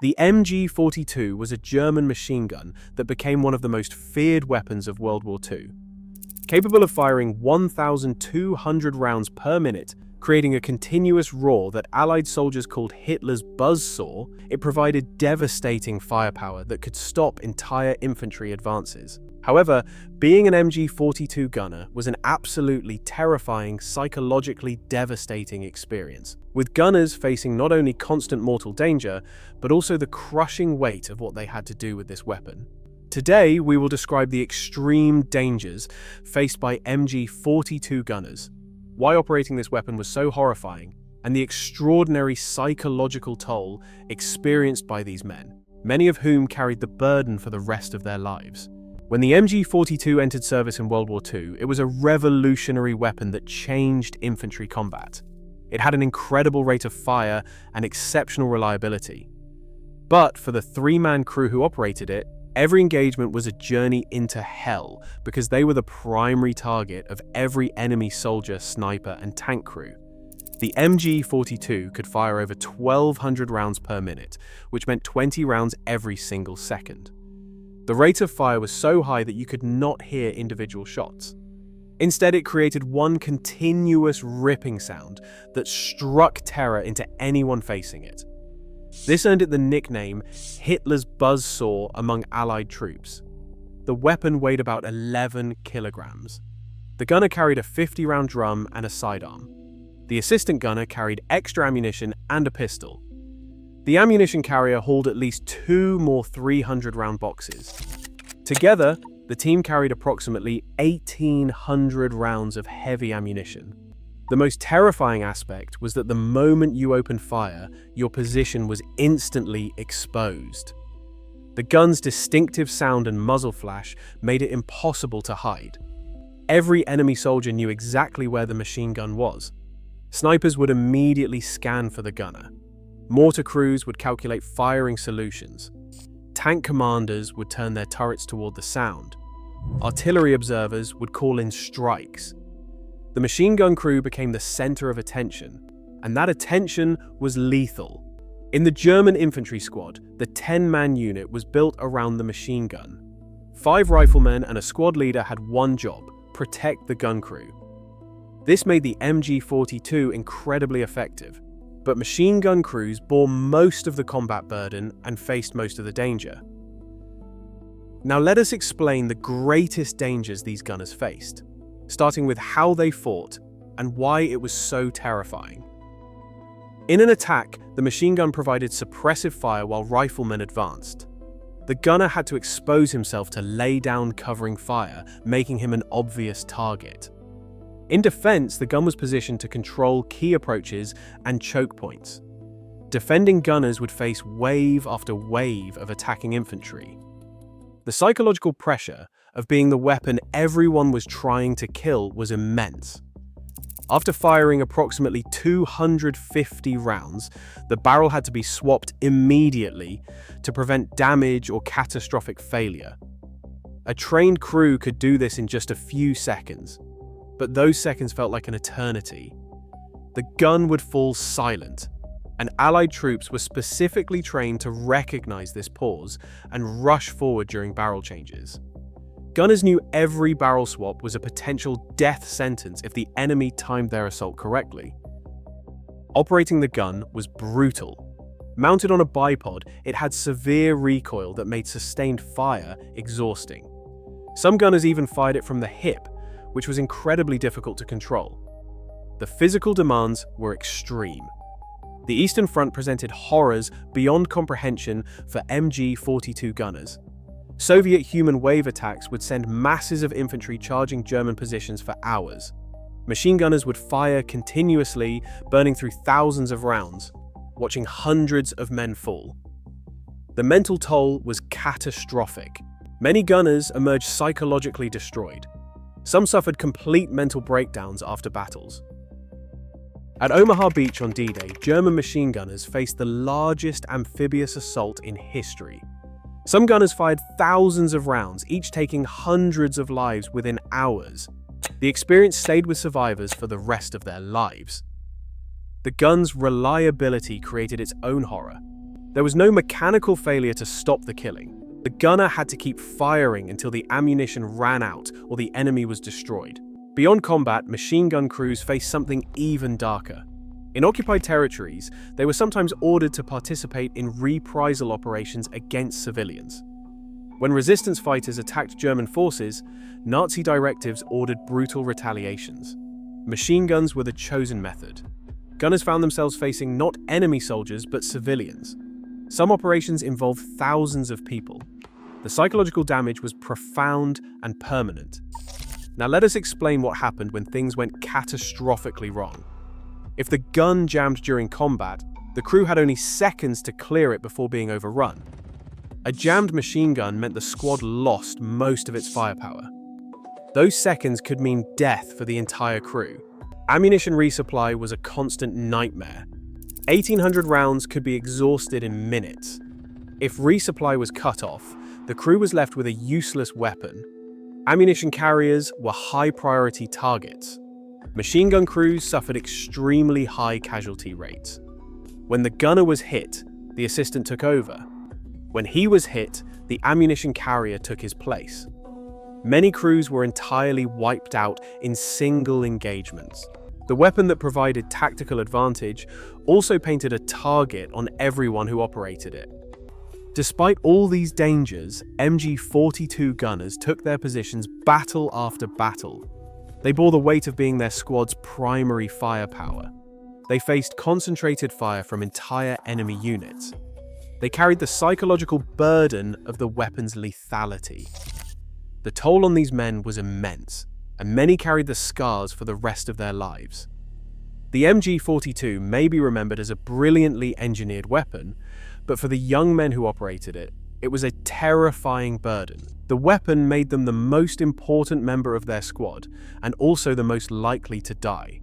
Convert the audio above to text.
The MG-42 was a German machine gun that became one of the most feared weapons of World War II. Capable of firing 1,200 rounds per minute, creating a continuous roar that Allied soldiers called Hitler's buzzsaw, it provided devastating firepower that could stop entire infantry advances. However, being an MG-42 gunner was an absolutely terrifying, psychologically devastating experience, with gunners facing not only constant mortal danger, but also the crushing weight of what they had to do with this weapon. Today, we will describe the extreme dangers faced by MG-42 gunners, why operating this weapon was so horrifying, and the extraordinary psychological toll experienced by these men, many of whom carried the burden for the rest of their lives. When the MG-42 entered service in World War II, it was a revolutionary weapon that changed infantry combat. It had an incredible rate of fire and exceptional reliability. But for the three-man crew who operated it, every engagement was a journey into hell because they were the primary target of every enemy soldier, sniper, and tank crew. The MG-42 could fire over 1,200 rounds per minute, which meant 20 rounds every single second. The rate of fire was so high that you could not hear individual shots. Instead, it created one continuous ripping sound that struck terror into anyone facing it. This earned it the nickname Hitler's buzzsaw among Allied troops. The weapon weighed about 11 kilograms. The gunner carried a 50-round drum and a sidearm. The assistant gunner carried extra ammunition and a pistol. The ammunition carrier hauled at least 2 more 300-round boxes. Together, the team carried approximately 1,800 rounds of heavy ammunition. The most terrifying aspect was that the moment you opened fire, your position was instantly exposed. The gun's distinctive sound and muzzle flash made it impossible to hide. Every enemy soldier knew exactly where the machine gun was. Snipers would immediately scan for the gunner. Mortar crews would calculate firing solutions. Tank commanders would turn their turrets toward the sound. Artillery observers would call in strikes. The machine gun crew became the center of attention, and that attention was lethal. In the German infantry squad, the 10-man unit was built around the machine gun. 5 riflemen and a squad leader had one job: protect the gun crew. This made the MG-42 incredibly effective, but machine gun crews bore most of the combat burden and faced most of the danger. Now let us explain the greatest dangers these gunners faced, starting with how they fought and why it was so terrifying. In an attack, the machine gun provided suppressive fire while riflemen advanced. The gunner had to expose himself to lay down covering fire, making him an obvious target. In defense, the gun was positioned to control key approaches and choke points. Defending gunners would face wave after wave of attacking infantry. The psychological pressure of being the weapon everyone was trying to kill was immense. After firing approximately 250 rounds, the barrel had to be swapped immediately to prevent damage or catastrophic failure. A trained crew could do this in just a few seconds, but those seconds felt like an eternity. The gun would fall silent, and Allied troops were specifically trained to recognize this pause and rush forward during barrel changes. Gunners knew every barrel swap was a potential death sentence if the enemy timed their assault correctly. Operating the gun was brutal. Mounted on a bipod, it had severe recoil that made sustained fire exhausting. Some gunners even fired it from the hip, which was incredibly difficult to control. The physical demands were extreme. The Eastern Front presented horrors beyond comprehension for MG-42 gunners. Soviet human wave attacks would send masses of infantry charging German positions for hours. Machine gunners would fire continuously, burning through thousands of rounds, watching hundreds of men fall. The mental toll was catastrophic. Many gunners emerged psychologically destroyed. Some suffered complete mental breakdowns after battles. At Omaha Beach on D-Day, German machine gunners faced the largest amphibious assault in history. Some gunners fired thousands of rounds, each taking hundreds of lives within hours. The experience stayed with survivors for the rest of their lives. The gun's reliability created its own horror. There was no mechanical failure to stop the killing. The gunner had to keep firing until the ammunition ran out or the enemy was destroyed. Beyond combat, machine gun crews faced something even darker. In occupied territories, they were sometimes ordered to participate in reprisal operations against civilians. When resistance fighters attacked German forces, Nazi directives ordered brutal retaliations. Machine guns were the chosen method. Gunners found themselves facing not enemy soldiers, but civilians. Some operations involved thousands of people. The psychological damage was profound and permanent. Now let us explain what happened when things went catastrophically wrong. If the gun jammed during combat, the crew had only seconds to clear it before being overrun. A jammed machine gun meant the squad lost most of its firepower. Those seconds could mean death for the entire crew. Ammunition resupply was a constant nightmare. 1,800 rounds could be exhausted in minutes. If resupply was cut off, the crew was left with a useless weapon. Ammunition carriers were high-priority targets. Machine gun crews suffered extremely high casualty rates. When the gunner was hit, the assistant took over. When he was hit, the ammunition carrier took his place. Many crews were entirely wiped out in single engagements. The weapon that provided tactical advantage also painted a target on everyone who operated it. Despite all these dangers, MG-42 gunners took their positions battle after battle. They bore the weight of being their squad's primary firepower. They faced concentrated fire from entire enemy units. They carried the psychological burden of the weapon's lethality. The toll on these men was immense, and many carried the scars for the rest of their lives. The MG-42 may be remembered as a brilliantly engineered weapon, but for the young men who operated it, it was a terrifying burden. The weapon made them the most important member of their squad, and also the most likely to die.